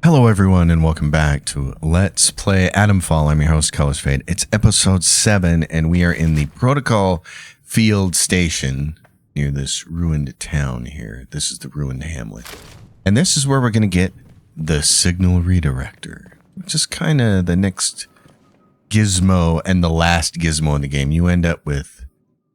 Hello everyone and welcome back to Let's Play Atomfall. I'm your host, Colors Fade. It's episode 7 and we are in the Protocol Field Station near this ruined town here. This is the ruined hamlet. And this is where we're going to get the signal redirector, which is kind of the next gizmo and the last gizmo in the game. You end up with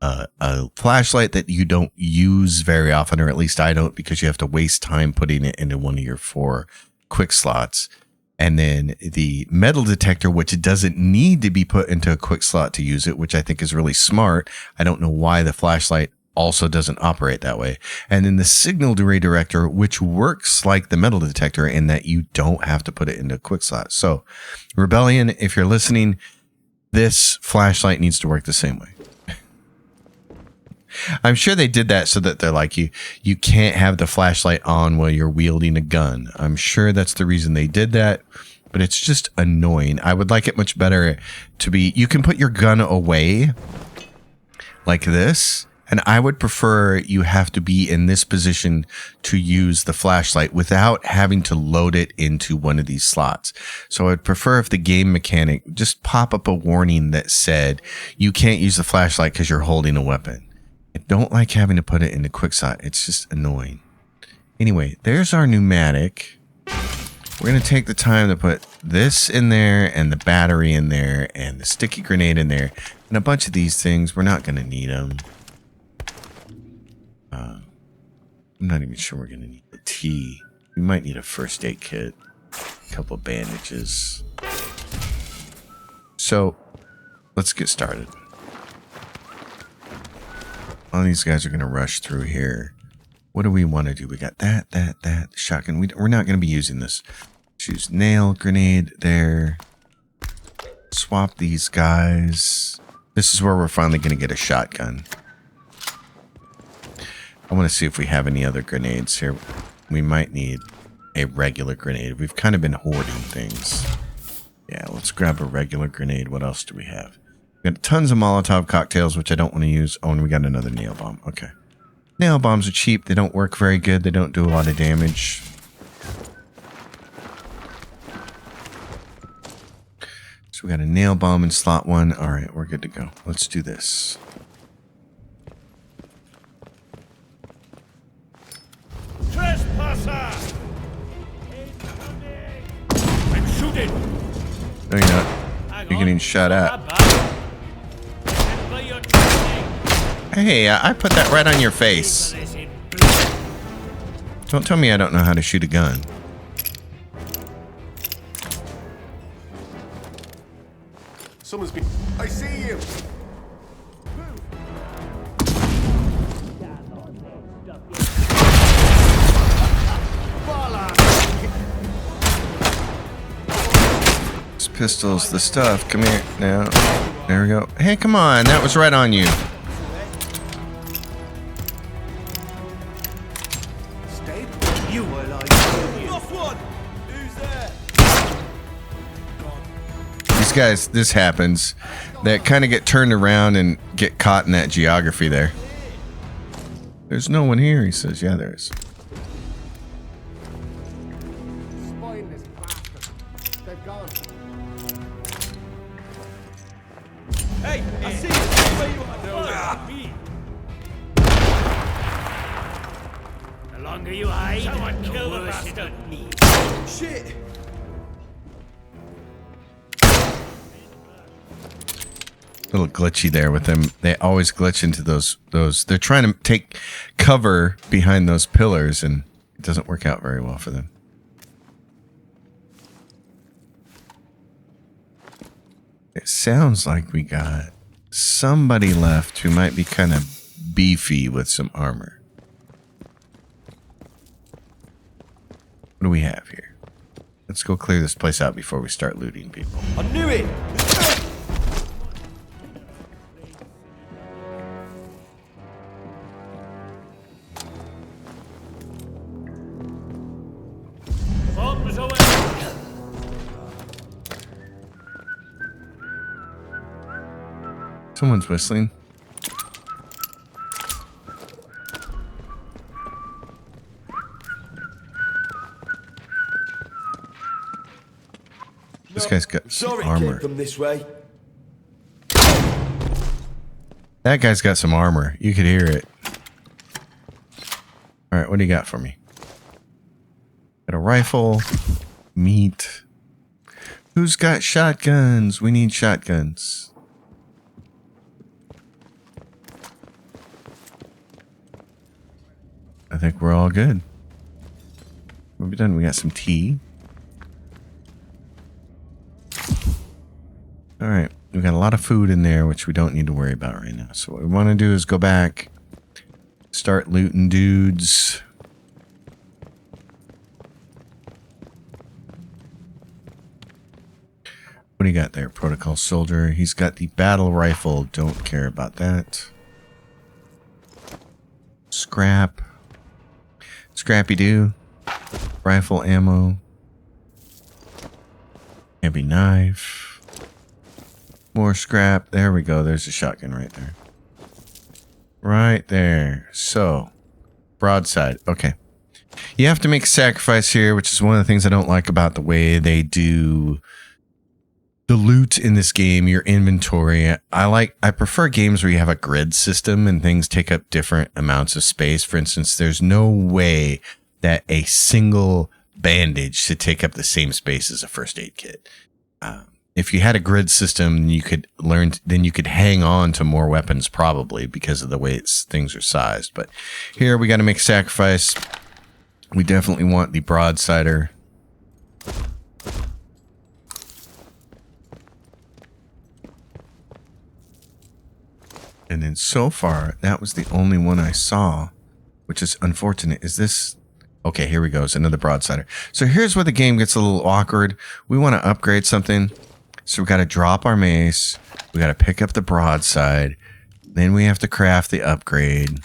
a flashlight that you don't use very often, or at least I don't, because you have to waste time putting it into one of your 4 quick slots, and then the metal detector, which doesn't need to be put into a quick slot to use it, which I think is really smart. I don't know why the flashlight also doesn't operate that way. And then the signal redirector, which works like the metal detector in that you don't have to put it into a quick slot. So Rebellion, if you're listening, this flashlight needs to work the same way. I'm sure they did that so that they're like, you can't have the flashlight on while you're wielding a gun. I'm sure that's the reason they did that, but it's just annoying. I would like it much better to be, you can put your gun away like this, and I would prefer you have to be in this position to use the flashlight without having to load it into one of these slots. So I'd prefer if the game mechanic just pop up a warning that said, you can't use the flashlight because you're holding a weapon. I don't like having to put it into quick slot. It's just annoying. Anyway, there's our pneumatic. We're going to take the time to put this in there and the battery in there and the sticky grenade in there and a bunch of these things. We're not going to need them. I'm not even sure we're going to need the tea. We might need a first aid kit, a couple of bandages. So let's get started. All these guys are going to rush through here. What do we want to do? We got that shotgun. We're not going to be using this. Choose nail grenade there. Swap these guys. This is where we're finally going to get a shotgun. I want to see if we have any other grenades here. We might need a regular grenade. We've kind of been hoarding things. Yeah, let's grab a regular grenade. What else do we have? We got tons of Molotov cocktails, which I don't want to use. Oh, and we got another nail bomb. Okay. Nail bombs are cheap. They don't work very good. They don't do a lot of damage. So we got a nail bomb in slot 1. All right, we're good to go. Let's do this. Trespasser! I'm shooting! No, you're not. You're getting shot at. Hey, I put that right on your face. Don't tell me I don't know how to shoot a gun. Someone's been... I see you! This pistol's the stuff. Come here. Now. There we go. Hey, come on. That was right on you. These guys, this happens. They kind of get turned around and get caught in that geography there. There's no one here, he says. Yeah, there is. Hey, I see you. Where you are. The longer you hide, someone kill the bastard. Shit. A little glitchy there with them. They always glitch into those. They're trying to take cover behind those pillars, and it doesn't work out very well for them. It sounds like we got somebody left who might be kind of beefy with some armor. What do we have here? Let's go clear this place out before we start looting people. I knew it. Someone's whistling. This guy's got some Sorry, armor. came from this way. That guy's got some armor. You could hear it. All right, what do you got for me? Got a rifle, meat. Who's got shotguns? We need shotguns. I think we're all good. What have we done? We got some tea. All right. We got a lot of food in there, which we don't need to worry about right now. So what we want to do is go back, start looting dudes. What do you got there? Protocol soldier. He's got the battle rifle. Don't care about that. Scrap. Scrappy doo. Rifle ammo. Heavy knife. More scrap. There we go. There's a shotgun right there. Right there. So, broadside. Okay. You have to make a sacrifice here, which is one of the things I don't like about the way they do the loot in this game, your inventory. I prefer games where you have a grid system and things take up different amounts of space. For instance, there's no way that a single bandage should take up the same space as a first aid kit. If you had a grid system, you could hang on to more weapons probably because of the way things are sized. But here we got to make a sacrifice. We definitely want the broadsider. And then so far, that was the only one I saw, which is unfortunate. Is this... Okay, here we go. It's another broadsider. So here's where the game gets a little awkward. We want to upgrade something. So we got to drop our mace. We got to pick up the broadside. Then we have to craft the upgrade.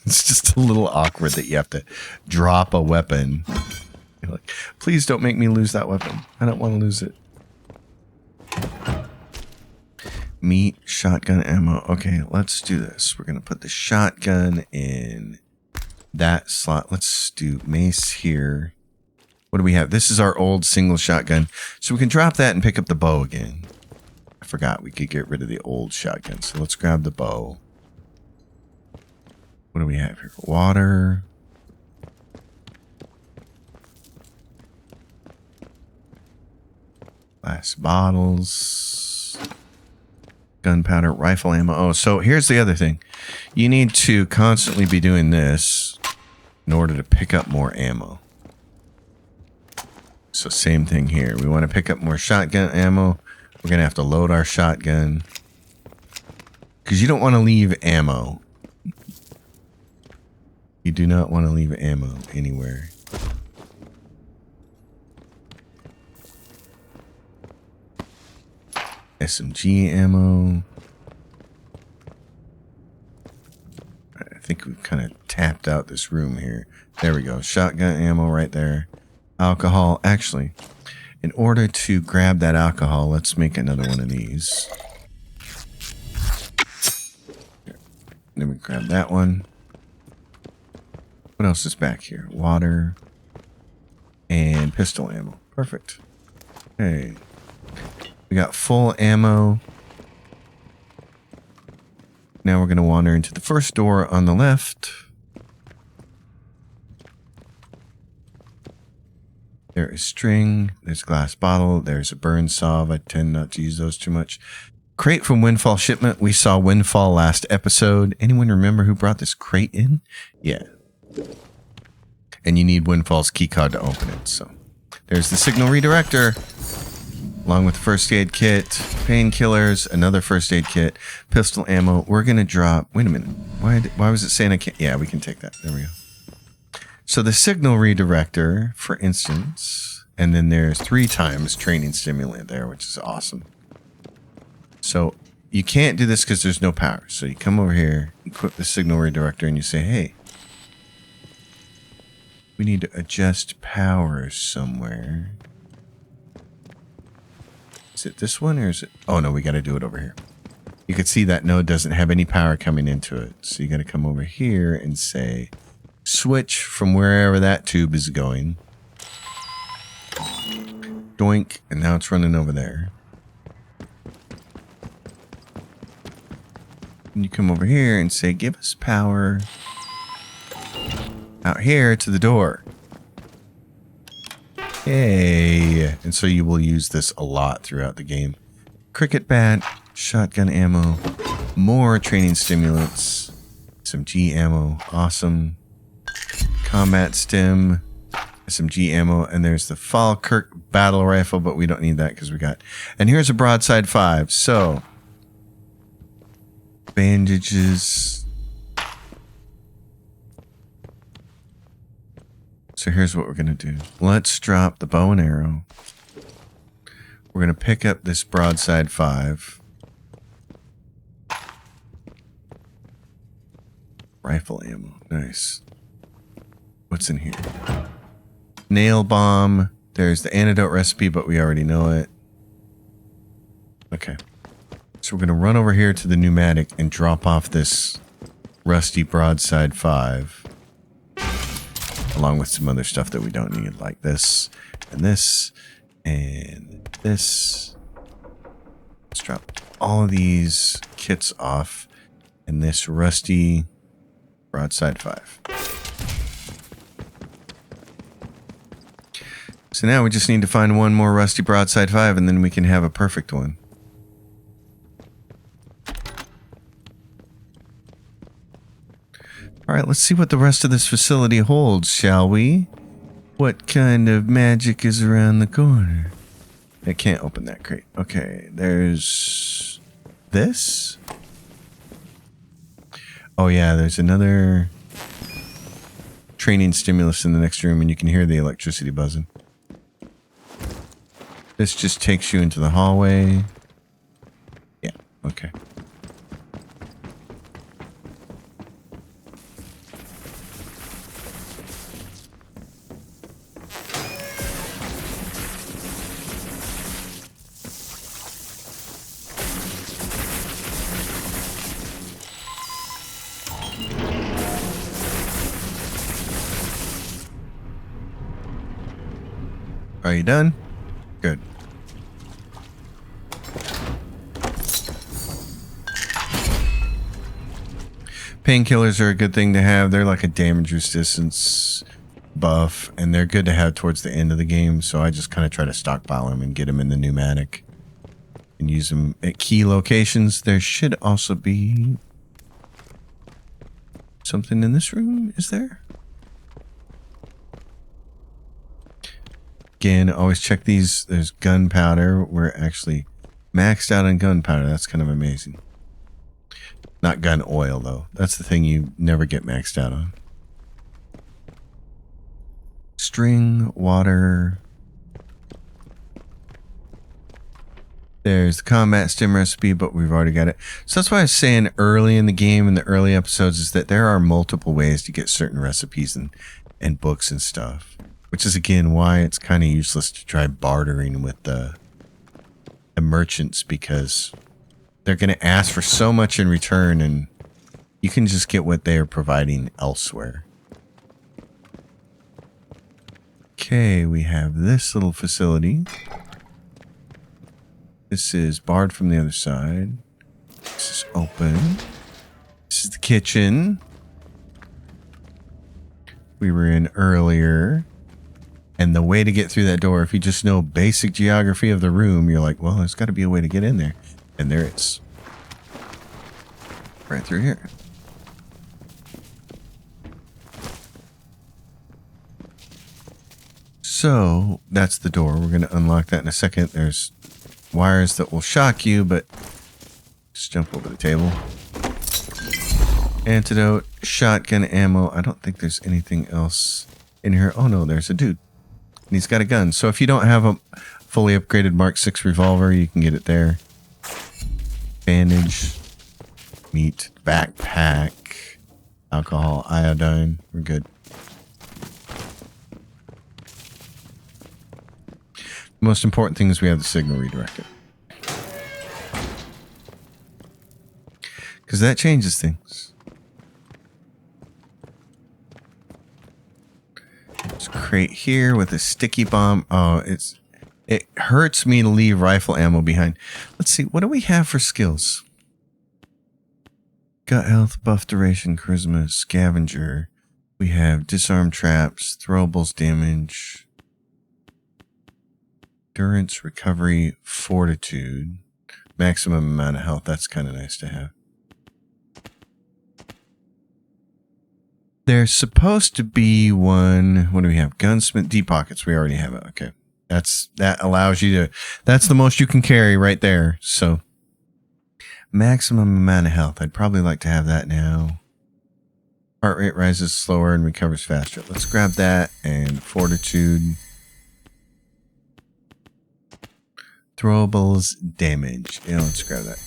It's just a little awkward that you have to drop a weapon. You're like, please don't make me lose that weapon. I don't want to lose it. Meat, shotgun ammo. Okay, let's do this. We're going to put the shotgun in that slot. Let's do mace here. What do we have? This is our old single shotgun. So we can drop that and pick up the bow again. I forgot we could get rid of the old shotgun. So let's grab the bow. What do we have here? Water. Glass bottles. Gunpowder, rifle ammo. Oh, so here's the other thing. You need to constantly be doing this in order to pick up more ammo. So same thing here. We want to pick up more shotgun ammo. We're going to have to load our shotgun. Because you don't want to leave ammo. You do not want to leave ammo anywhere. SMG ammo. I think we've kind of tapped out this room here. There we go. Shotgun ammo right there. Alcohol. Actually, in order to grab that alcohol, let's make another one of these. Then we grab that one. What else is back here? Water. And pistol ammo. Perfect. Okay. We got full ammo. Now we're going to wander into the first door on the left. There is string. There's a glass bottle. There's a burn salve. I tend not to use those too much. Crate from Windfall shipment. We saw Windfall last episode. Anyone remember who brought this crate in? Yeah. And you need Windfall's keycard to open it. So there's the signal redirector. Along with the first aid kit, painkillers, another first aid kit, pistol ammo. We're going to drop... Wait a minute. Why was it saying I can't... Yeah, we can take that. There we go. So the signal redirector, for instance, and then there's 3 times training stimulant there, which is awesome. So you can't do this because there's no power. So you come over here, equip the signal redirector, and you say, hey, we need to adjust power somewhere. Is it this one or is it... Oh, no, we got to do it over here. You can see that node doesn't have any power coming into it. So you got to come over here and say, switch from wherever that tube is going. Doink. And now it's running over there. And you come over here and say, give us power out here to the door. Yay. And so you will use this a lot throughout the game. Cricket bat, shotgun ammo, more training stimulants, SMG ammo, awesome. Combat stim, SMG ammo, and there's the Falkirk battle rifle, but we don't need that because we got. And here's a broadside 5. So bandages. So here's what we're going to do. Let's drop the bow and arrow. We're going to pick up this broadside 5. Rifle ammo. Nice. What's in here? Nail bomb. There's the antidote recipe, but we already know it. Okay. So we're going to run over here to the pneumatic and drop off this rusty broadside 5. Along with some other stuff that we don't need, like this and this and this. Let's drop all of these kits off in this rusty broadside 5. So now we just need to find one more rusty broadside 5 and then we can have a perfect one. Alright, let's see what the rest of this facility holds, shall we? What kind of magic is around the corner? I can't open that crate. Okay, there's this. Oh yeah, there's another training stimulus in the next room and you can hear the electricity buzzing. This just takes you into the hallway. Yeah, okay. Are you done? Good. Painkillers are a good thing to have. They're like a damage resistance buff, and they're good to have towards the end of the game, so I just kind of try to stockpile them and get them in the pneumatic and use them at key locations. There should also be something in this room, is there? Again, always check these. There's gunpowder. We're actually maxed out on gunpowder. That's kind of amazing. Not gun oil, though. That's the thing you never get maxed out on. String, water. There's the combat stim recipe, but we've already got it. So that's why I was saying early in the game, in the early episodes, is that there are multiple ways to get certain recipes and books and stuff. Which is, again, why it's kind of useless to try bartering with the merchants, because they're going to ask for so much in return, and you can just get what they are providing elsewhere. Okay, we have this little facility. This is barred from the other side. This is open. This is the kitchen we were in earlier. And the way to get through that door, if you just know basic geography of the room, you're like, well, there's got to be a way to get in there. And there is. Right through here. So, that's the door. We're going to unlock that in a second. There's wires that will shock you, but just jump over the table. Antidote, shotgun ammo. I don't think there's anything else in here. Oh no, there's a dude. And he's got a gun. So if you don't have a fully upgraded Mark 6 revolver, you can get it there. Bandage. Meat. Backpack. Alcohol. Iodine. We're good. The most important thing is we have the signal redirector. Because that changes things. There's a crate here with a sticky bomb. Oh, it's It hurts me to leave rifle ammo behind. Let's see. What do we have for skills? Gut health, buff duration, charisma, scavenger. We have disarm traps, throwables damage, endurance, recovery, fortitude, maximum amount of health. That's kind of nice to have. There's supposed to be one. What do we have? Gunsmith, deep pockets. We already have it. Okay. That allows you to, that's the most you can carry right there. So maximum amount of health. I'd probably like to have that now. Heart rate rises slower and recovers faster. Let's grab that and fortitude. Throwables damage. Yeah, let's grab that.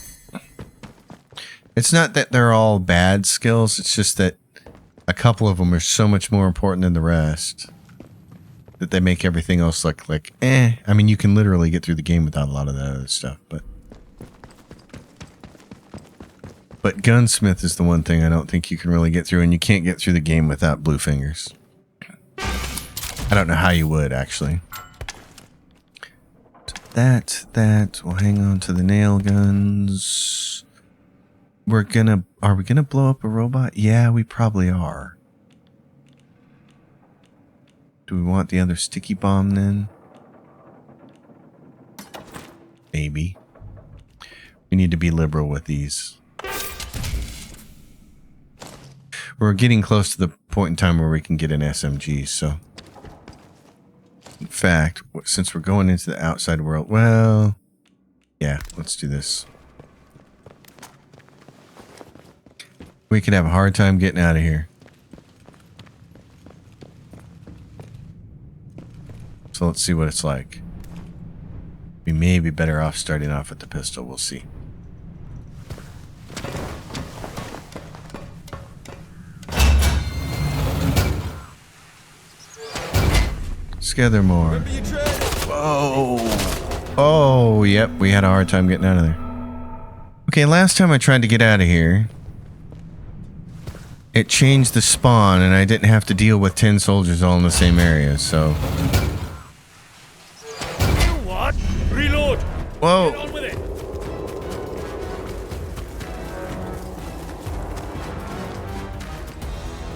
It's not that they're all bad skills. It's just that a couple of them are so much more important than the rest that they make everything else look like, eh. I mean, you can literally get through the game without a lot of that other stuff, but gunsmith is the one thing I don't think you can really get through, and you can't get through the game without blue fingers. I don't know how you would, actually. That, we'll hang on to the nail guns. Are we gonna blow up a robot? Yeah, we probably are. Do we want the other sticky bomb then? Maybe. We need to be liberal with these. We're getting close to the point in time where we can get an SMG, so. In fact, since we're going into the outside world, well, yeah, let's do this. We could have a hard time getting out of here. So let's see what it's like. We may be better off starting off with the pistol. We'll see. Skethermoor. Whoa. Oh, yep. We had a hard time getting out of there. Okay, last time I tried to get out of here, it changed the spawn and I didn't have to deal with 10 soldiers all in the same area, so. What? Reload! Whoa. Get on with it!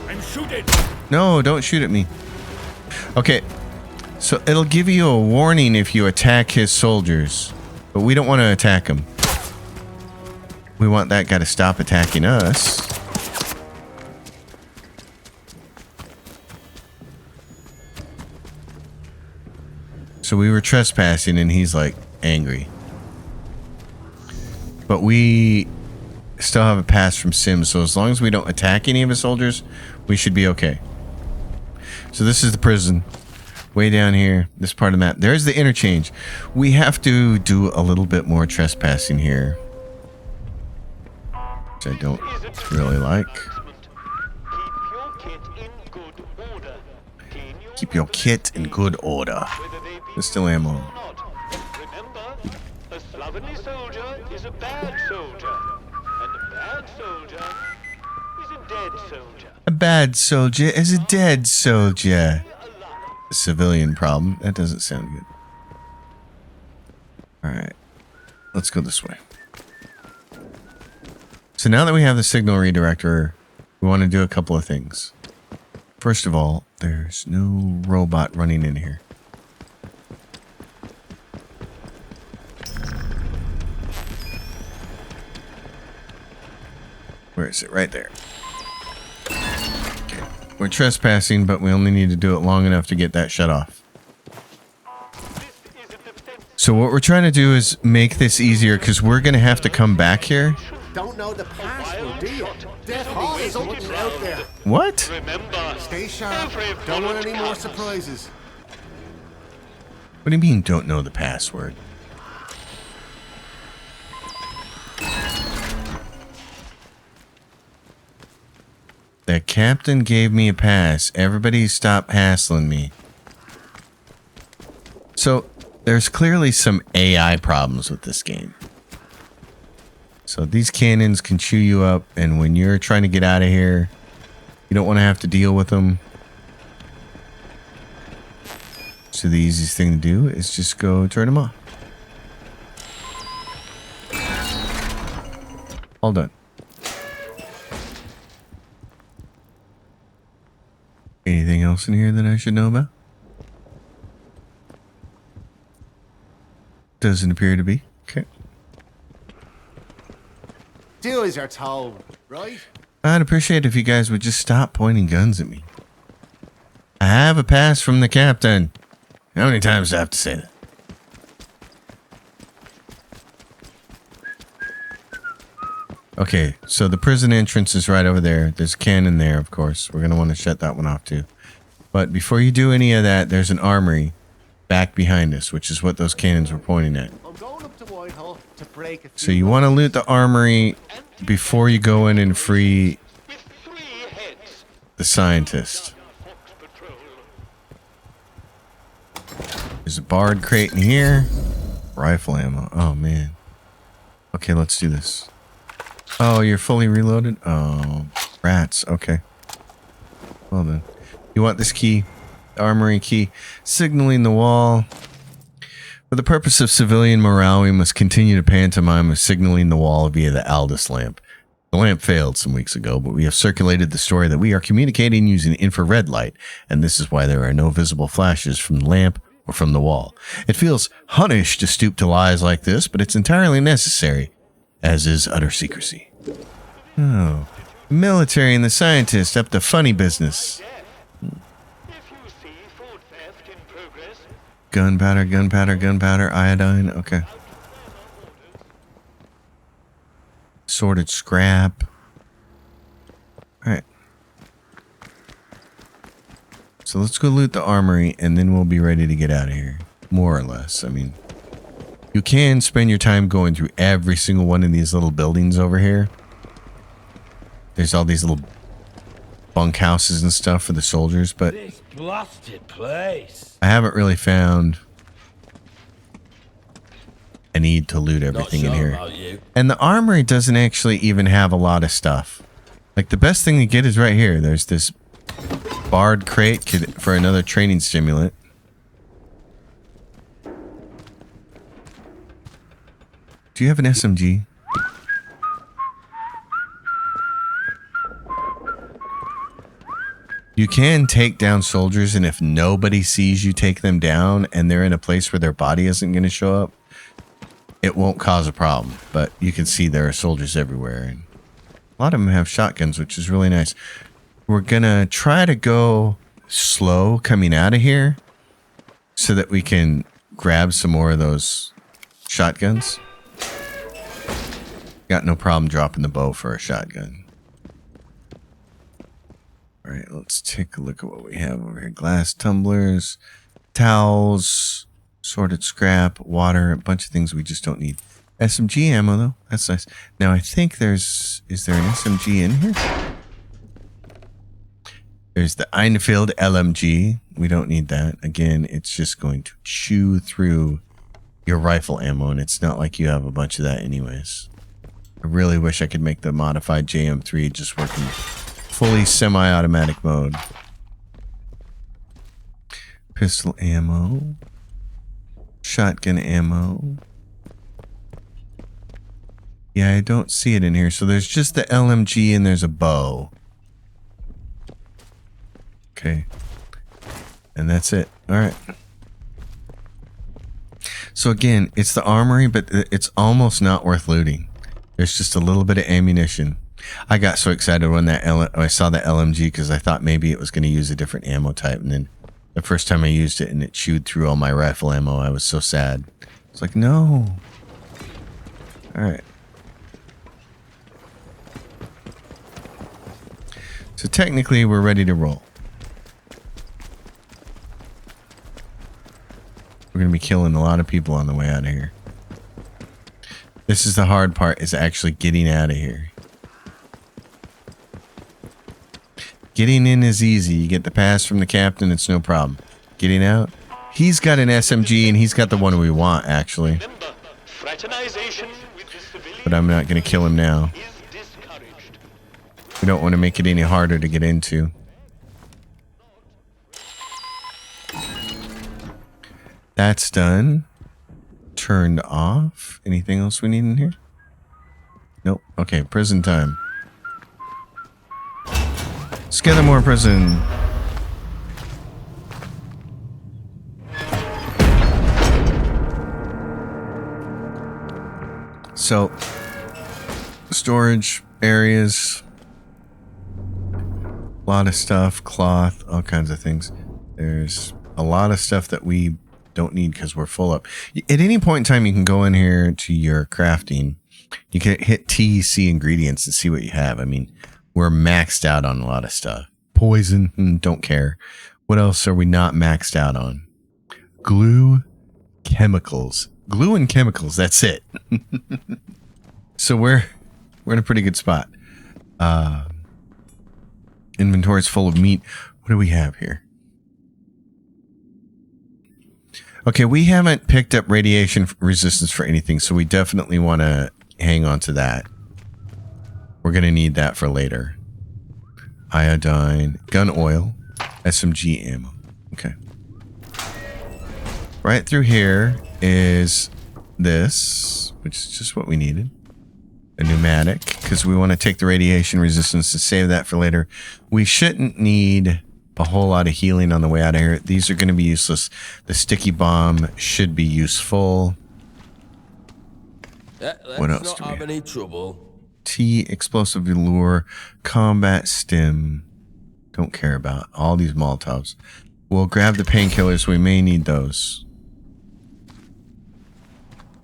I'm shooting! No, don't shoot at me. Okay, so it'll give you a warning if you attack his soldiers, but we don't want to attack him. We want that guy to stop attacking us. So we were trespassing and he's like angry. But we still have a pass from Sim, so as long as we don't attack any of his soldiers, we should be okay. So this is the prison. Way down here, this part of the map. There's the interchange. We have to do a little bit more trespassing here, which I don't really like. Keep your kit in good order. There's still ammo. Remember, a slovenly soldier is a bad soldier, and a bad soldier is a dead soldier. A bad soldier is a dead soldier. A civilian problem. That doesn't sound good. Alright. Let's go this way. So now that we have the signal redirector, we want to do a couple of things. First of all, there's no robot running in here. Where is it? Right there. Okay. We're trespassing, but we only need to do it long enough to get that shut off. So what we're trying to do is make this easier because we're going to have to come back here. Don't know the password, do you? Death Hall is open out there. What? Remember, Stay sharp. Don't want any more surprises. What do you mean don't know the password? The captain gave me a pass. Everybody stop hassling me. So, there's clearly some AI problems with this game. So these cannons can chew you up, and when you're trying to get out of here, you don't want to have to deal with them. So So the easiest thing to do is just go turn them off. All done. Anything else in here that I should know about? Doesn't appear to be. Okay. Do as you're told, right? I'd appreciate if you guys would just stop pointing guns at me. I have a pass from the captain. How many times do I have to say that? Okay, so the prison entrance is right over there. There's a cannon there, of course. We're going to want to shut that one off too. But before you do any of that, there's an armory back behind us, which is what those cannons were pointing at. I'm going up to Whitehall to break a few. So you want to loot the armory before you go in and free With 3 heads. the scientist. Fox Patrol. There's a barred crate in here. Rifle ammo. Oh, man. Okay, let's do this. Oh, you're fully reloaded? Oh, rats. Okay. Well then. You want this key? The armory key. Signaling the wall. For the purpose of civilian morale, we must continue to pantomime of signaling the wall via the Aldous lamp. The lamp failed some weeks ago, but we have circulated the story that we are communicating using infrared light, and this is why there are no visible flashes from the lamp or from the wall. It feels hunnish to stoop to lies like this, but it's entirely necessary, as is utter secrecy. Oh, military and the scientist up to funny business. If you see food theft in progress, Gunpowder, gunpowder, gunpowder, iodine. Okay. Sorted scrap. Alright. So let's go loot the armory and then we'll be ready to get out of here. More or less. I mean, you can spend your time going through every single one of these little buildings over here. There's all these little bunkhouses and stuff for the soldiers, but This blasted place. I haven't really found a need to loot everything in here. You. And the armory doesn't actually even have a lot of stuff. Like the best thing to get is right here. There's this barred crate for another training stimulant. Do you have an SMG? You can take down soldiers, and if nobody sees you take them down and they're in a place where their body isn't going to show up, it won't cause a problem. But you can see there are soldiers everywhere. And a lot of them have shotguns, which is really nice. We're going to try to go slow coming out of here so that we can grab some more of those shotguns. Got no problem dropping the bow for a shotgun. All right, let's take a look at what we have over here. Glass tumblers, towels, sorted scrap, water, a bunch of things we just don't need. SMG ammo, though. That's nice. Now, I think is there an SMG in here? There's the Einfield LMG. We don't need that. Again, it's just going to chew through your rifle ammo, and it's not like you have a bunch of that anyways. I really wish I could make the modified JM3 just work in fully semi-automatic mode. Pistol ammo. Shotgun ammo. Yeah, I don't see it in here. So there's just the LMG and there's a bow. Okay. And that's it. Alright. So again, it's the armory, but it's almost not worth looting. There's just a little bit of ammunition. I got so excited when I saw the LMG because I thought maybe it was going to use a different ammo type. And then the first time I used it and it chewed through all my rifle ammo, I was so sad. It's like, no. Alright. So technically, we're ready to roll. We're going to be killing a lot of people on the way out of here. This is the hard part, is actually getting out of here. Getting in is easy. You get the pass from the captain, it's no problem. Getting out? He's got an SMG and he's got the one we want, actually. remember, fraternization with the civilian But I'm not going to kill him now. is discouraged. We don't want to make it any harder to get into. That's done. Turned off. Anything else we need in here? Nope. Okay, prison time. Skethermoor prison. So, storage areas. A lot of stuff, cloth, all kinds of things. There's a lot of stuff that we don't need because we're full up. At any point in time, you can go in here to your crafting. You can hit T, C ingredients and see what you have. I mean, we're maxed out on a lot of stuff. Poison, don't care. What else are we not maxed out on? Glue, chemicals. Glue and chemicals, that's it. So we're in a pretty good spot. Inventory's full of meat. What do we have here? Okay, we haven't picked up radiation resistance for anything, so we definitely want to hang on to that. We're going to need that for later. Iodine, gun oil, SMG ammo. Okay. Right through here is this, which is just what we needed. A pneumatic, because we want to take the radiation resistance to save that for later. We shouldn't need a whole lot of healing on the way out of here. These are going to be useless. The sticky bomb should be useful. What else do we have? Any trouble. T, explosive lure, combat stim. Don't care about all these Molotovs. We'll grab the painkillers. We may need those.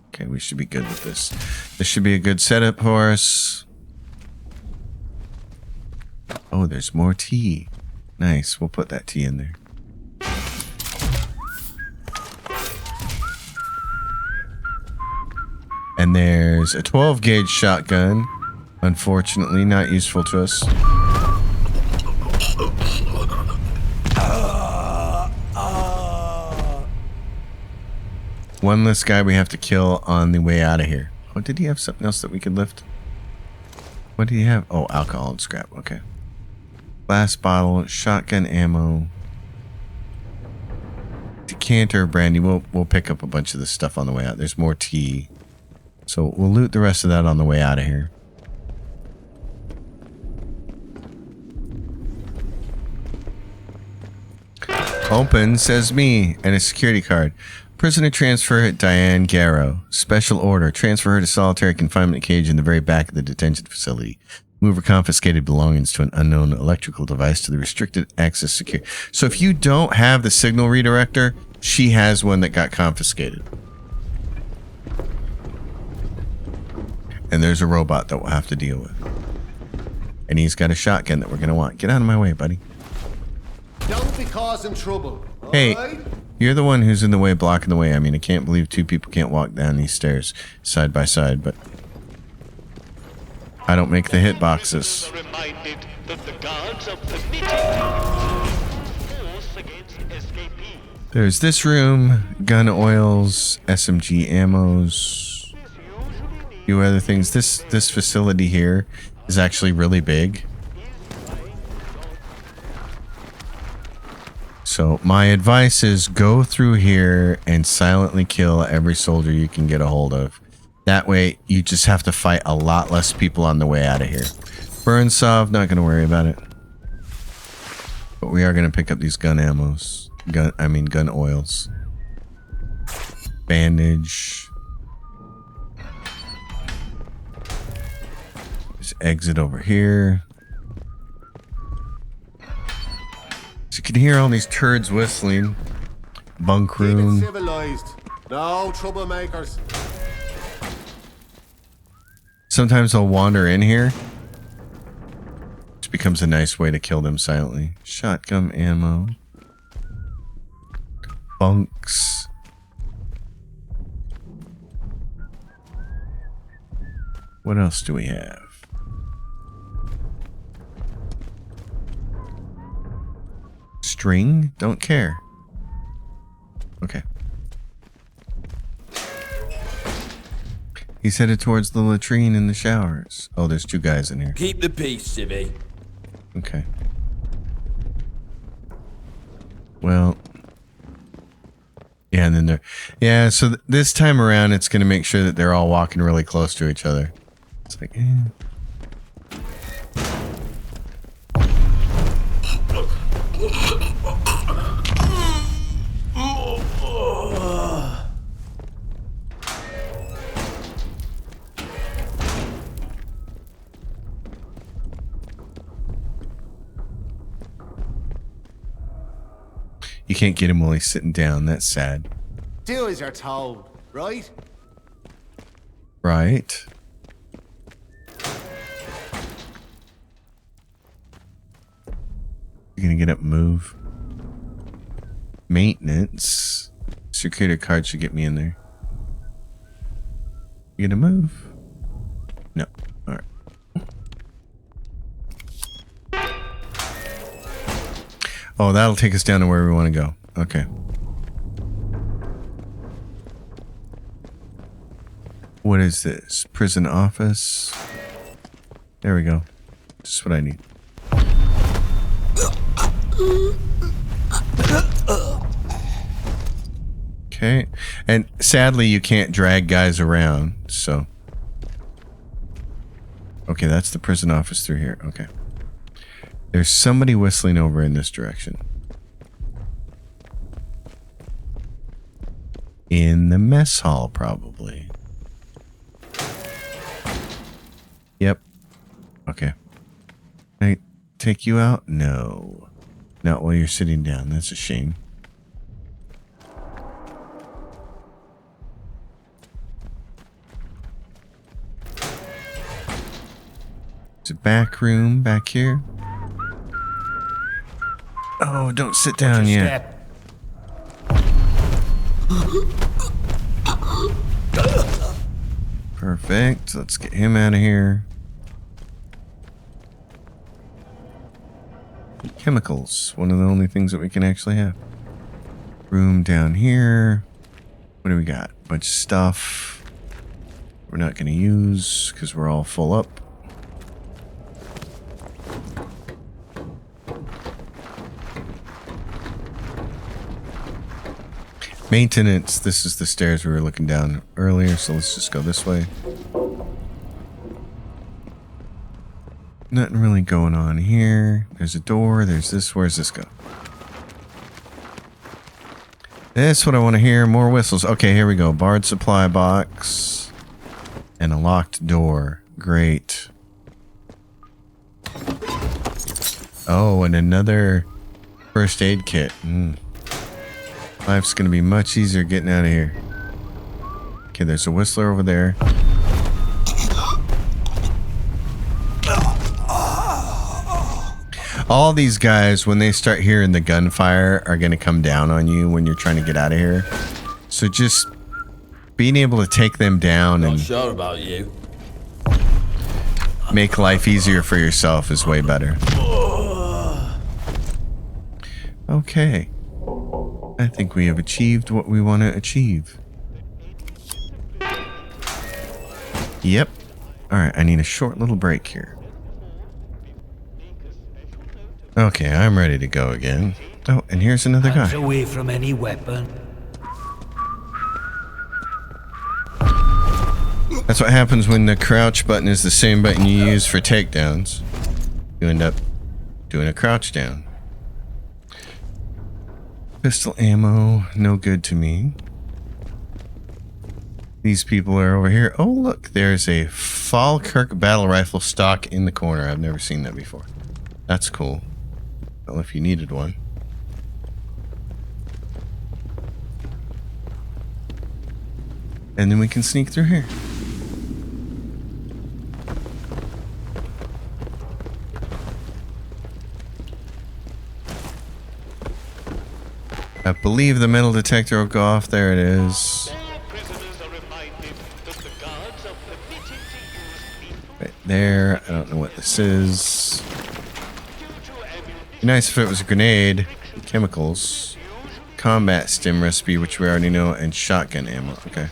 Okay, we should be good with this. This should be a good setup for us. Oh, there's more tea. Nice. We'll put that tea in there. And there's a 12 gauge shotgun. Unfortunately, not useful to us. One less guy we have to kill on the way out of here. Oh, did he have something else that we could lift? What did he have? Oh, alcohol and scrap. Okay. Glass bottle, shotgun ammo, decanter, brandy. We'll pick up a bunch of this stuff on the way out. There's more tea. So we'll loot the rest of that on the way out of here. Open, says me, and a security card. Prisoner transfer Diane Garrow. Special order. Transfer her to solitary confinement cage in the very back of the detention facility. Move her confiscated belongings to an unknown electrical device to the restricted access secure. So if you don't have the signal redirector, she has one that got confiscated. And there's a robot that we'll have to deal with. And he's got a shotgun that we're going to want. Get out of my way, buddy. Don't be causing trouble. Hey, Alright? you're the one who's in the way, blocking the way. I mean, I can't believe two people can't walk down these stairs side by side, but I don't make the hit boxes. Reminded that the guards are permitted force against escapees. There's this room, gun oils, SMG ammos, a few other things. This facility here is actually really big. So my advice is go through here and silently kill every soldier you can get a hold of. That way you just have to fight a lot less people on the way out of here. Burn Sov, not going to worry about it. But we are going to pick up these gun ammos. Gun oils. Bandage. There's exit over here. So you can hear all these turds whistling. Bunk Keep it room. civilized. No troublemakers. Sometimes they'll wander in here. Which becomes a nice way to kill them silently. Shotgun ammo. Bunks. What else do we have? String? Don't care. Okay. He's headed towards the latrine and the showers. Oh, there's two guys in here. Keep the peace, Civvy. Okay. Well. Yeah, And then they're, yeah, so this time around, it's going to make sure that they're all walking really close to each other. It's like, You can't get him while he's sitting down. That's sad. Do as you're told, right? Right. You're gonna get up and move. Maintenance. Security card should get me in there. You gonna move? No. Alright. Oh, that'll take us down to where we want to go. Okay. What is this? Prison office. There we go. Just what I need. Okay. And sadly, you can't drag guys around, so. Okay, that's the prison office through here. Okay. There's somebody whistling over in this direction. In the mess hall, probably. Yep. Okay. Can I take you out? No. Not while you're sitting down. That's a shame. There's a back room back here. Oh, don't sit down yet. Perfect. Let's get him out of here. Chemicals. One of the only things that we can actually have. Room down here. What do we got? Bunch of stuff we're not going to use because we're all full up. Maintenance. This is the stairs we were looking down earlier, so let's just go this way. Nothing really going on here. There's a door. There's this. Where's this go? That's what I want to hear. More whistles. Okay, here we go. Barred supply box. And a locked door. Great. Oh, and another first aid kit. Life's going to be much easier getting out of here. Okay, there's a whistler over there. All these guys, when they start hearing the gunfire, are going to come down on you when you're trying to get out of here. So just being able to take them down and Not sure about you. make life easier for yourself is way better. Okay. I think we have achieved what we want to achieve. Yep. Alright, I need a short little break here. Okay, I'm ready to go again. Oh, and here's another Hands guy. away from any weapon. That's what happens when the crouch button is the same button you use for takedowns. You end up doing a crouch down. Pistol ammo, no good to me. These people are over here. Oh, look, there's a Falkirk battle rifle stock in the corner. I've never seen that before. That's cool. Well, if you needed one. And then we can sneak through here. I believe the metal detector will go off. There it is. Right there. I don't know what this is. Be nice if it was a grenade. Chemicals. Combat stim recipe, which we already know, and shotgun ammo. Okay.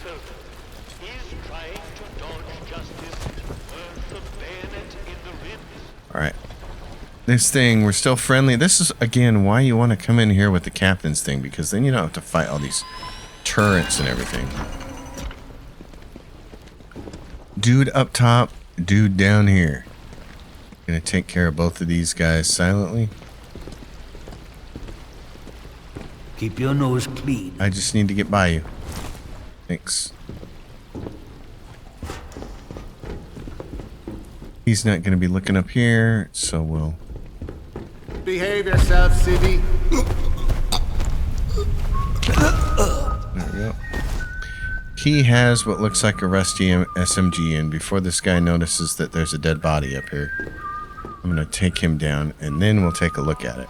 Alright. This thing, we're still friendly. This is, again, why you want to come in here with the captain's thing, because then you don't have to fight all these turrets and everything. Dude up top, dude down here. Gonna take care of both of these guys silently. Keep your nose clean. I just need to get by you. Thanks. He's not gonna be looking up here, so we'll... Behave yourself, Civvy. There we go. He has what looks like a rusty SMG, and before this guy notices that there's a dead body up here, I'm gonna take him down, and then we'll take a look at it.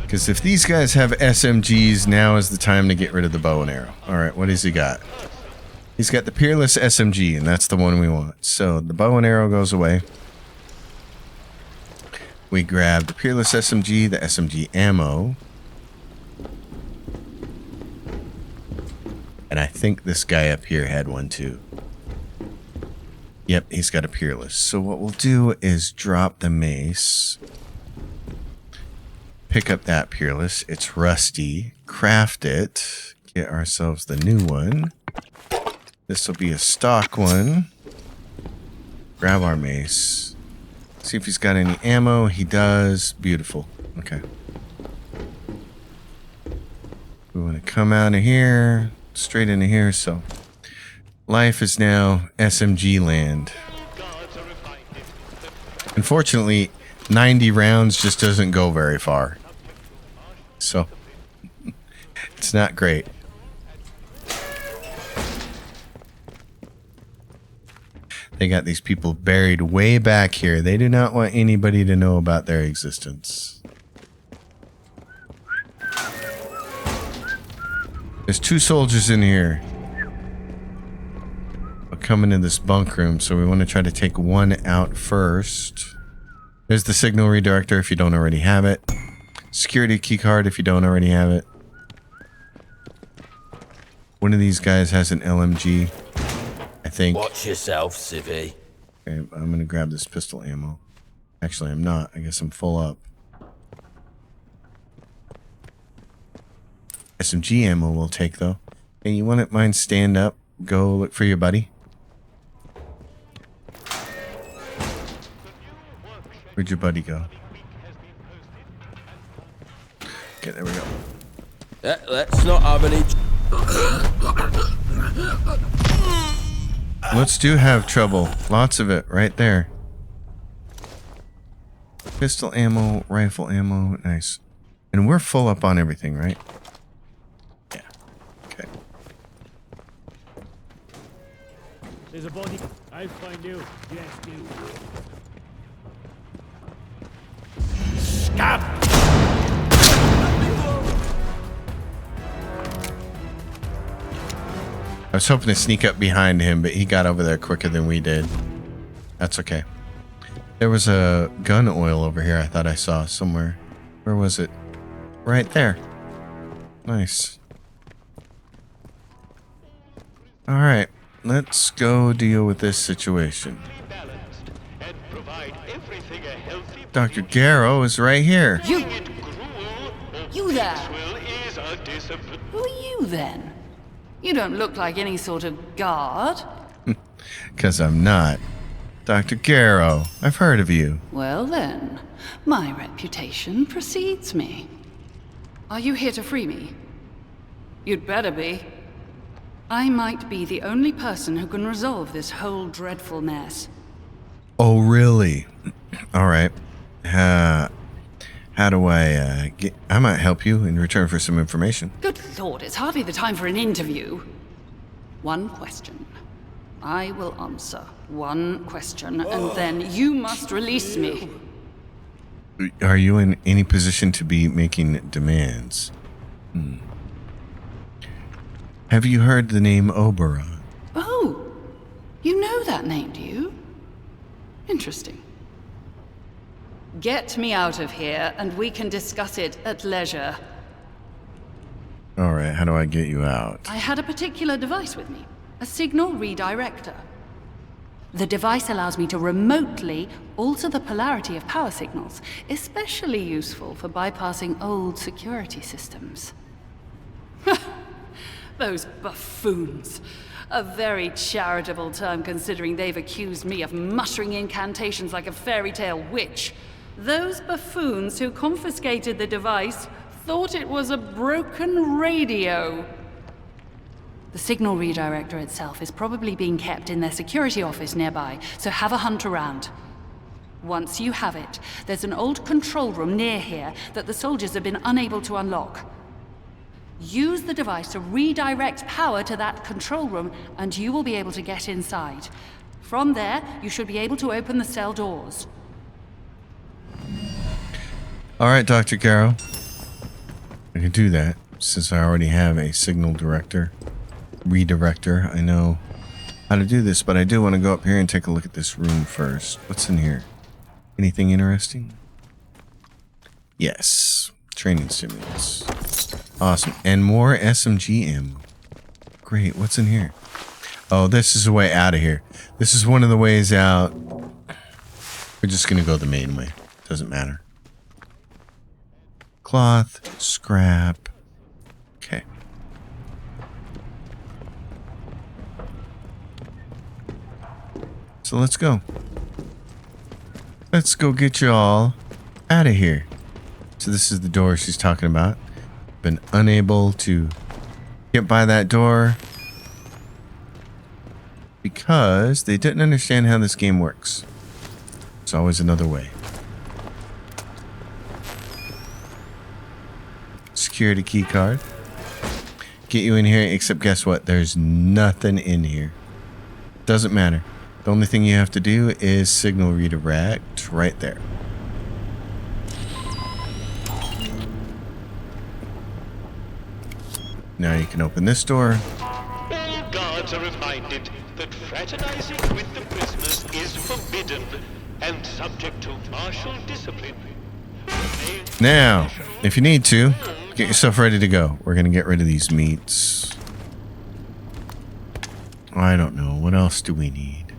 Because if these guys have SMGs, now is the time to get rid of the bow and arrow. Alright, what has he got? He's got the Peerless SMG, and that's the one we want. So the bow and arrow goes away. We grab the Peerless SMG, the SMG ammo. And I think this guy up here had one too. Yep, he's got a Peerless. So what we'll do is drop the mace. Pick up that Peerless. It's rusty. Craft it. Get ourselves the new one. This will be a stock one. Grab our mace. See if he's got any ammo. He does. Beautiful. Okay. We want to come out of here. Straight into here. So life is now SMG land. Unfortunately, 90 rounds just doesn't go very far. So it's not great. They got these people buried way back here. They do not want anybody to know about their existence. There's 2 soldiers in here. We're coming in this bunk room, so we want to try to take one out first. There's the signal redirector if you don't already have it. Security keycard if you don't already have it. One of these guys has an LMG, I think. Watch yourself, Civvy. Okay, I'm gonna grab this pistol ammo. Actually, I'm not. I guess I'm full up. SMG ammo we'll take, though. Hey, you wouldn't mind stand up? Go look for your buddy? Where'd your buddy go? Okay, there we go. Let's not have any... Let's do have trouble. Lots of it right there. Pistol ammo, rifle ammo, nice. And we're full up on everything, right? Yeah. Okay. There's a body. I'll find you. Yes, do. Scab! I was hoping to sneak up behind him, but he got over there quicker than we did. That's okay. There was a gun oil over here I thought I saw somewhere. Where was it? Right there. Nice. Alright, let's go deal with this situation. Dr. Garrow is right here. You there? Who are you then? You don't look like any sort of guard. Because I'm not. Dr. Garrow, I've heard of you. Well then, my reputation precedes me. Are you here to free me? You'd better be. I might be the only person who can resolve this whole dreadful mess. Oh, really? Alright. How do I get... I might help you in return for some information. Good Lord, it's hardly the time for an interview. One question. I will answer one question, and then you must release me. Are you in any position to be making demands? Have you heard the name Oberon? Oh, you know that name, do you? Interesting. Get me out of here, and we can discuss it at leisure. Alright, how do I get you out? I had a particular device with me. A signal redirector. The device allows me to remotely alter the polarity of power signals, especially useful for bypassing old security systems. Those buffoons. A very charitable term considering they've accused me of muttering incantations like a fairy tale witch. Those buffoons who confiscated the device thought it was a broken radio. The signal redirector itself is probably being kept in their security office nearby, so have a hunt around. Once you have it, there's an old control room near here that the soldiers have been unable to unlock. Use the device to redirect power to that control room, and you will be able to get inside. From there, you should be able to open the cell doors. All right, Dr. Garrow. I can do that since I already have a signal redirector. I know how to do this, but I do want to go up here and take a look at this room first. What's in here? Anything interesting? Yes. Training stimulants. Awesome. And more SMG ammo. Great. What's in here? Oh, this is a way out of here. This is one of the ways out. We're just going to go the main way. Doesn't matter. Cloth. Scrap. Okay. So let's go. Let's go get you all out of here. So this is the door she's talking about. Been unable to get by that door because they didn't understand how this game works. There's always another way. Security key card. Get you in here, except guess what? There's nothing in here. Doesn't matter. The only thing you have to do is signal redirect right there. Now you can open this door. All guards are reminded that fraternizing with the prisoners is forbidden and subject to martial discipline. Now, if you need to, get yourself ready to go. We're going to get rid of these meats. I don't know. What else do we need?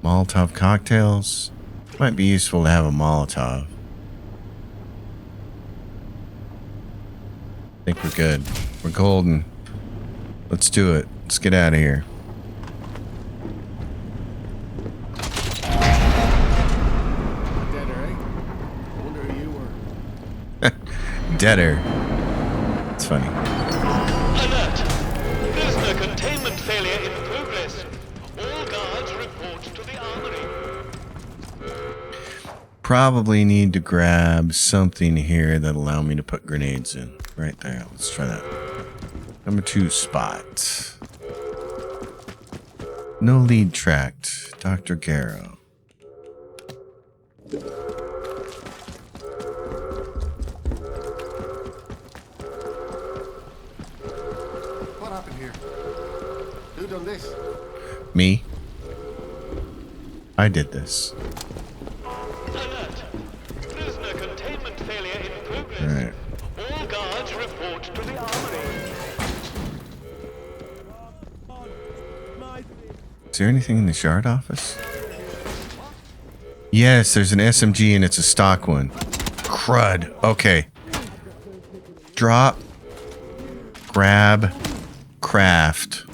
Molotov cocktails. Might be useful to have a Molotov. I think we're good. We're golden. Let's do it. Let's get out of here. Deader, eh? I wonder who you were. Deader. It's funny. Alert! Prisoner containment failure in progress. All guards report to the armory. Probably need to grab something here that'll allow me to put grenades in. Right there. Let's try that. Number 2 spot. No lead tracked. Dr. Garrow. What happened here? Who done this? Me? I did this. Alert! Prisoner containment failure in progress. Alright. All guards report to the armory. Is there anything in the shard office? Yes, there's an SMG and it's a stock one. Crud. Okay. Drop. Grab. Craft.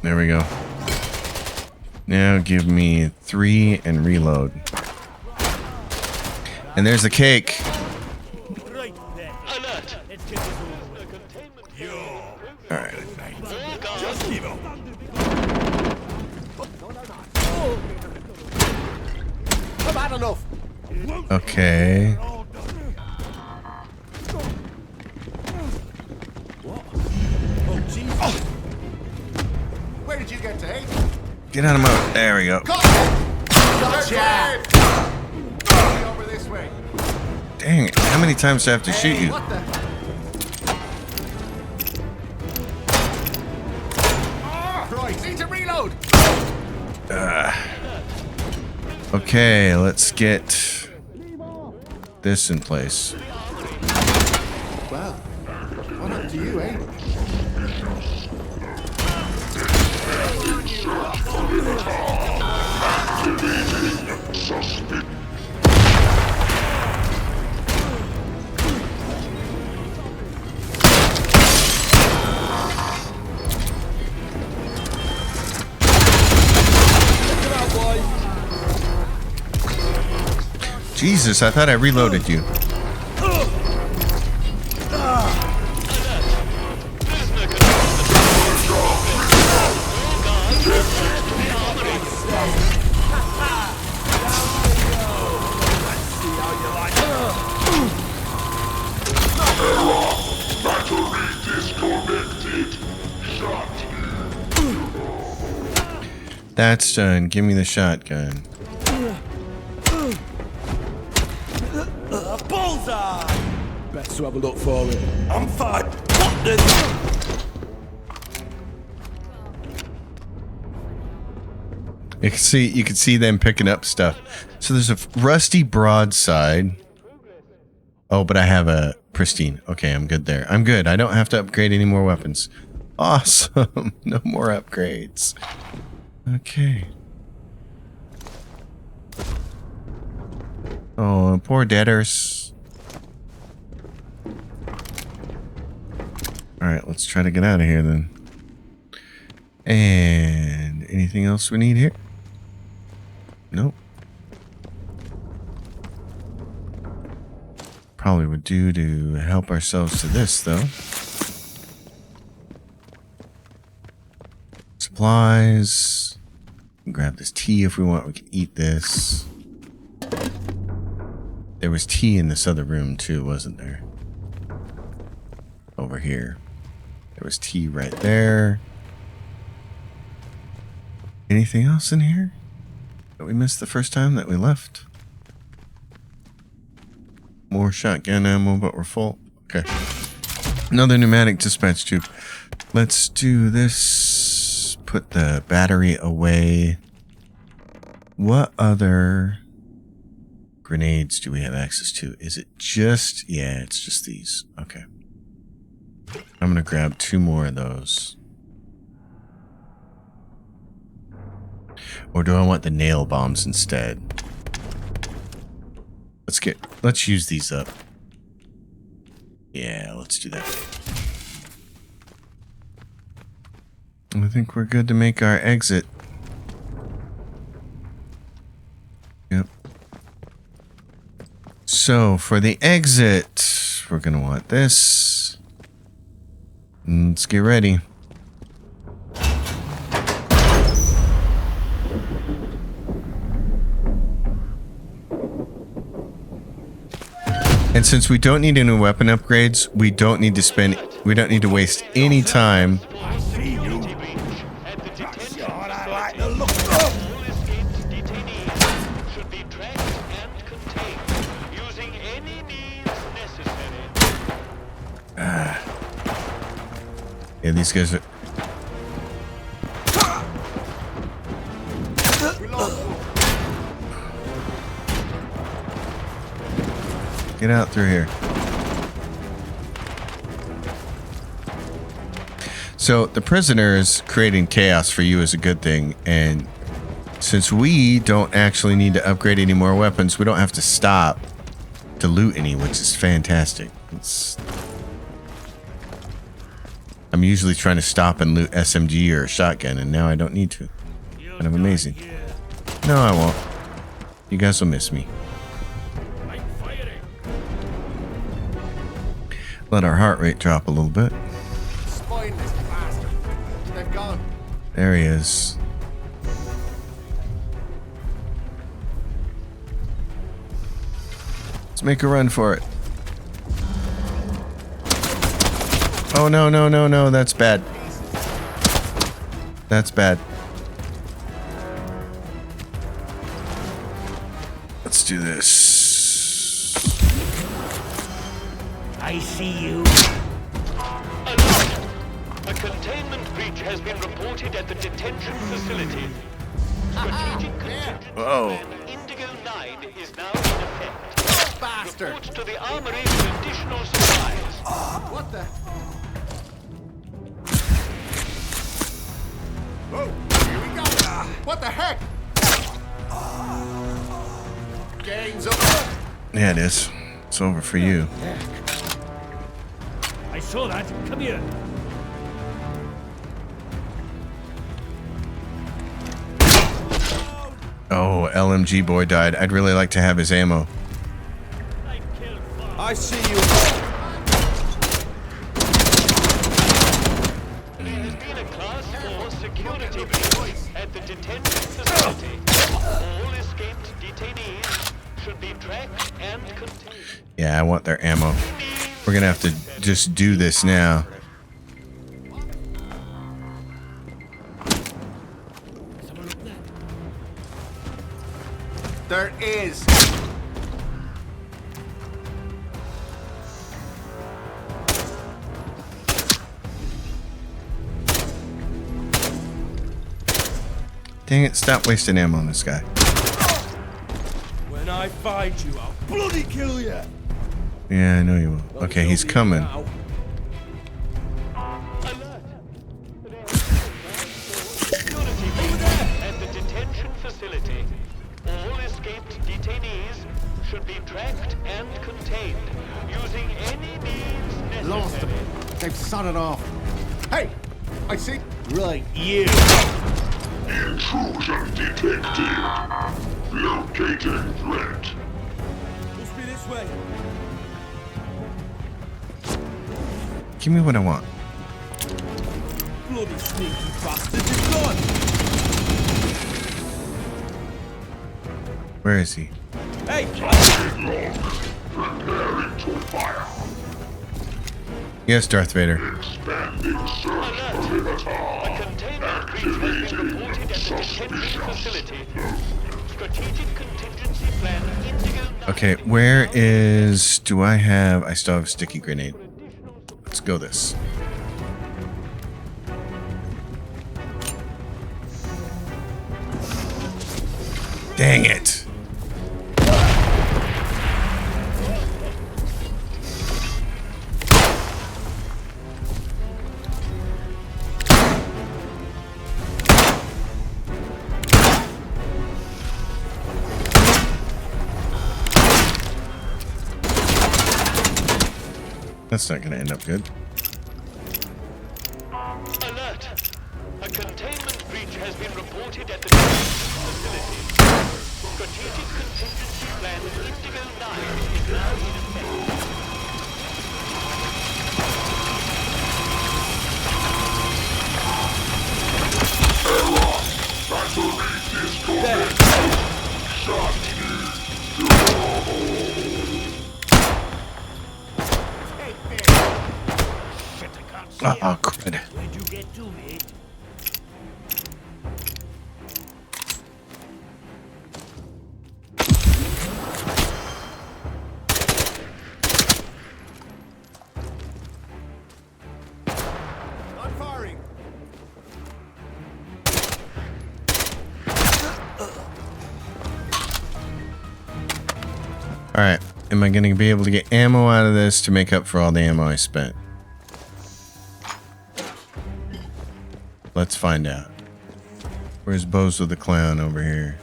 There we go. Now give me 3 and reload. And there's the cake. Right then. Alert! Let's get this over. Containment All right. all guards. I've had enough. Okay. Where did you get to, eh? Get out of my... There we go. Gotcha! Over this way. Dang it. How many times do I have to shoot Hey, you? what the? Right, need to reload. Okay, let's get this in place. Well, what happened to you, eh? Jesus, I thought I reloaded you. That's done. Give me the shotgun. Bullseye! Best to have a look for it. I'm fine. You can see them picking up stuff. So there's a rusty broadside. Oh, but I have a pristine. Okay, I'm good there. I'm good. I don't have to upgrade any more weapons. Awesome. No more upgrades. Okay. Oh, poor debtors. Alright, let's try to get out of here then. And anything else we need here? Nope. Probably would do to help ourselves to this, though. Supplies. We can grab this tea if we want. We can eat this. There was tea in this other room, too, wasn't there? Over here. There was tea right there. Anything else in here that we missed the first time that we left? More shotgun ammo, but we're full. Okay. Another pneumatic dispatch tube. Let's do this. Put the battery away. What other grenades do we have access to? Is it just... Yeah, it's just these. Okay. I'm going to grab 2 more of those. Or do I want the nail bombs instead? Let's use these up. Yeah, let's do that. I think we're good to make our exit. Yep. So for the exit, we're gonna want this. Let's get ready. And since we don't need any weapon upgrades, we don't need to waste any time. I see you. God, I like the look of. Should be tracked and contained using any means necessary. Yeah, these guys are... Get out through here. So the prisoners creating chaos for you is a good thing, and since we don't actually need to upgrade any more weapons, we don't have to stop to loot any, which is fantastic. I'm usually trying to stop and loot SMG or a shotgun, and now I don't need to. Kind of amazing. No, I won't. You guys will miss me. Let our heart rate drop a little bit. Spineless bastard. They've gone. There he is. Let's make a run for it. Oh, no, no, no, no. That's bad. That's bad. Let's do this. I see you. Alert! A containment breach has been reported at the detention facility. Strategic contingency Whoa. plan Indigo 9 is now in effect. Bastard. Reports to the armory for additional supplies. What the? Whoa, here we go. What the heck? Game's over. Yeah, it is. It's over for you. I saw that. Come here. Oh, LMG boy died. I'd really like to have his ammo. I see you. There has been a class 4 security breach at the detention facility. All escaped detainees should be tracked and contained. Yeah, I want their ammo. We're gonna have to just do this now. There is. Dang it, stop wasting ammo on this guy. When I find you, I'll bloody kill you. Yeah, I know you will. Okay, he's coming. Alert! There is a security breach at the detention facility. All escaped detainees should be tracked and contained using any means necessary. Lost them. They've sodded off. Hey, I see. Right, you. Intrusion detected. Locating threat. Must be this way. Give me what I want. Bloody sneaky bastard is gone. Where is he? Hey, Preparing to fire. Yes, Darth Vader. Expanding search perimeter. A containment breach has been reported at the detention facility. Strategic contingency plan Indigo 9. Okay, where is... Do I have... I still have a sticky grenade. Let's go this. Dang it. That's not going to end up good. Alert! A containment breach has been reported at the detention facility. Strategic contingency plan Indigo 9 is now in effect. Battery disconnected. Shut Shit, I can't see Oh, him. crud. Where'd you get to, mate? I'm firing. Alright, am I going to be able to get ammo out of this to make up for all the ammo I spent? Let's find out. Where's Bozo the Clown over here?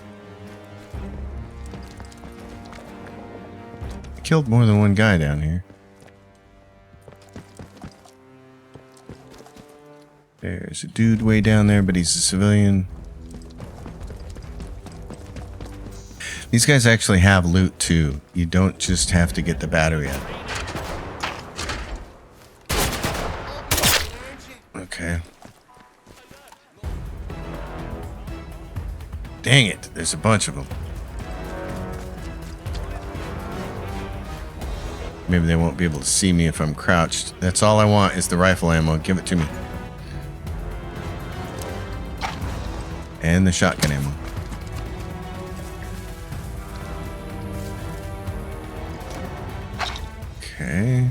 I killed more than one guy down here. There's a dude way down there, but he's a civilian. These guys actually have loot too. You don't just have to get the battery out. Okay. Dang it, there's a bunch of them. Maybe they won't be able to see me if I'm crouched. That's all I want is the rifle ammo. Give it to me. And the shotgun ammo. Okay.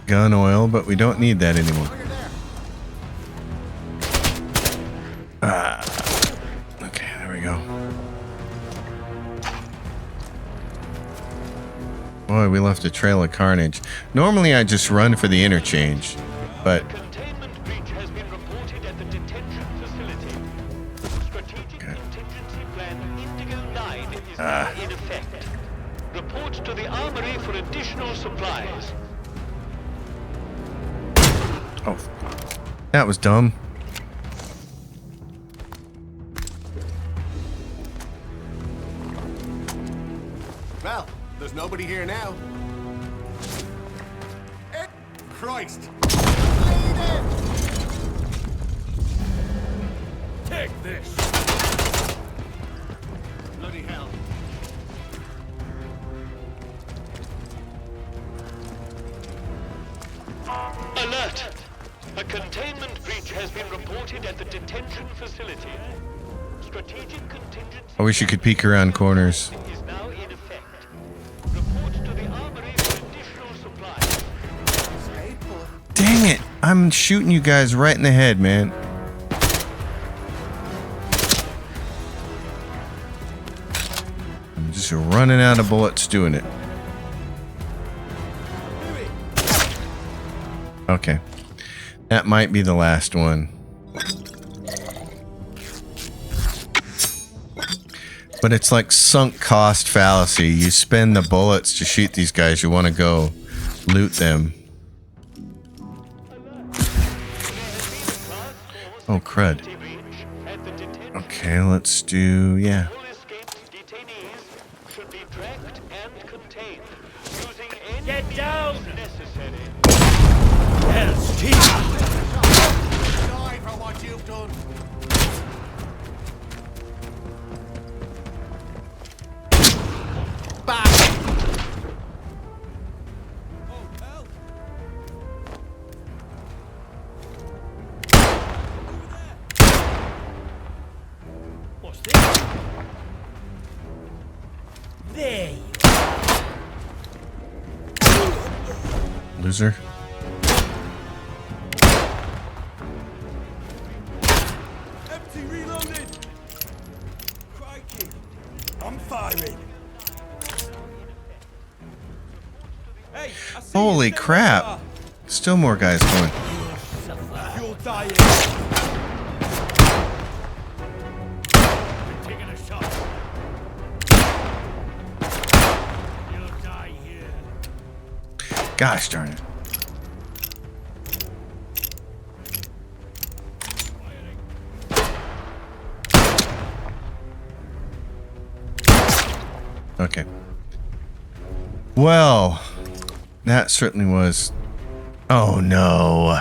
Gun oil, but we don't need that anymore. Okay, there we go. Boy, we left a trail of carnage. Normally I just run for the interchange, but Containment breach Contingency plan Indigo 9 is now in effect. Report to the armory for additional supplies. Oh, that was dumb. Well, there's nobody here now. Christ! Take this! Bloody hell. Alert! A containment breach has been reported at the detention facility. Strategic contingency I wish you could peek around corners. is now in effect. Report to the armory for additional supplies. Dang it! I'm shooting you guys right in the head, man. I'm just running out of bullets doing it. Okay. That might be the last one. But it's like sunk cost fallacy. You spend the bullets to shoot these guys. You want to go loot them. Oh, crud. Okay, let's do... yeah. All escaped detainees should be tracked and contained using any Get means down! necessary. Hell's teeth! Die for what you've done. What's this? There you Loser. Empty, reloading. Crikey. I'm firing. Hey, I see Holy you. crap. Still more guys coming. You're dying. taking a shot. You'll die here. Gosh darn it. Okay. Well, that certainly was... oh no.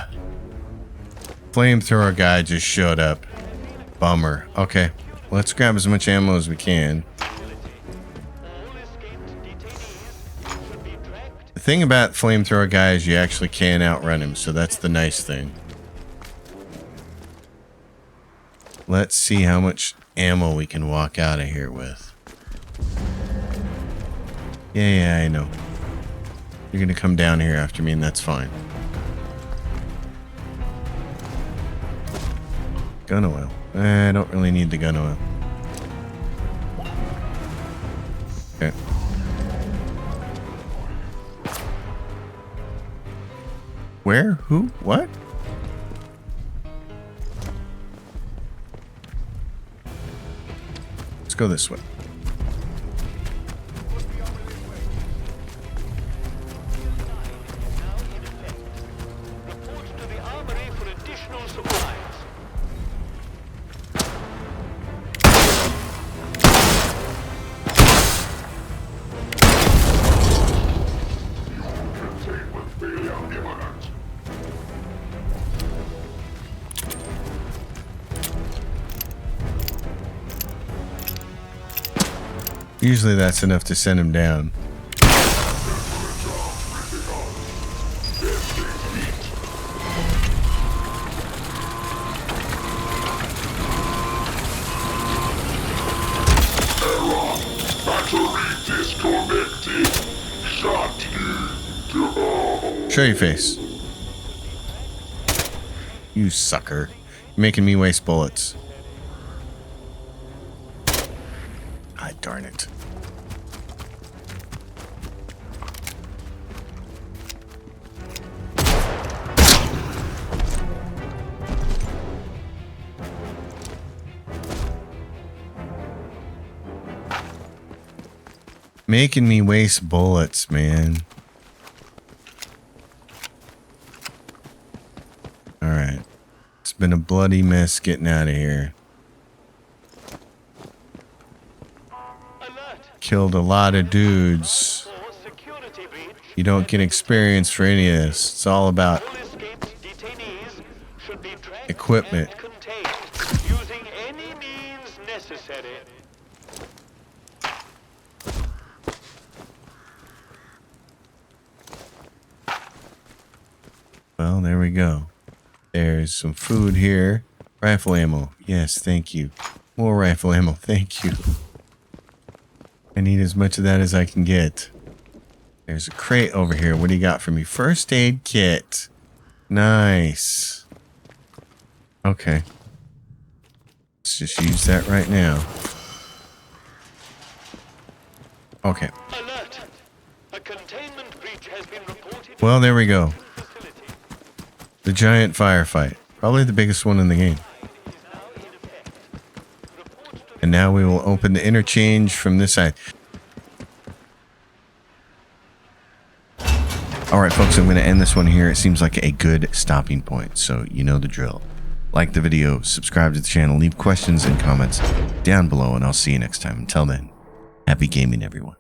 Flamethrower guy just showed up. Bummer. Okay. Let's grab as much ammo as we can. All escaped detainees should be tracked. The thing about flamethrower guy is you actually can outrun him, so that's the nice thing. Let's see how much ammo we can walk out of here with. Yeah, I know. You're gonna come down here after me, and that's fine. Gun oil. I don't really need the gun oil. Okay. Where? Who? What? Let's go this way. Report to the armory for additional supplies. Usually that's enough to send him down. Show your face. You sucker. You're making me waste bullets. Ah, darn it. Making me waste bullets, man. Alright. It's been a bloody mess getting out of here. Killed a lot of dudes. You don't get experience for any of this. It's all about equipment. Using any means necessary. Well, there we go. There's some food here. Rifle ammo. Yes, thank you. More rifle ammo. Thank you. I need as much of that as I can get. There's a crate over here. What do you got for me? First aid kit. Nice. Okay. Let's just use that right now. Okay. Alert! A containment breach has been reported. Well, there we go. The giant firefight. Probably the biggest one in the game. And now we will open the interchange from this side. Alright folks, I'm going to end this one here. It seems like a good stopping point, so you know the drill. Like the video, subscribe to the channel, leave questions and comments down below, and I'll see you next time. Until then, happy gaming everyone.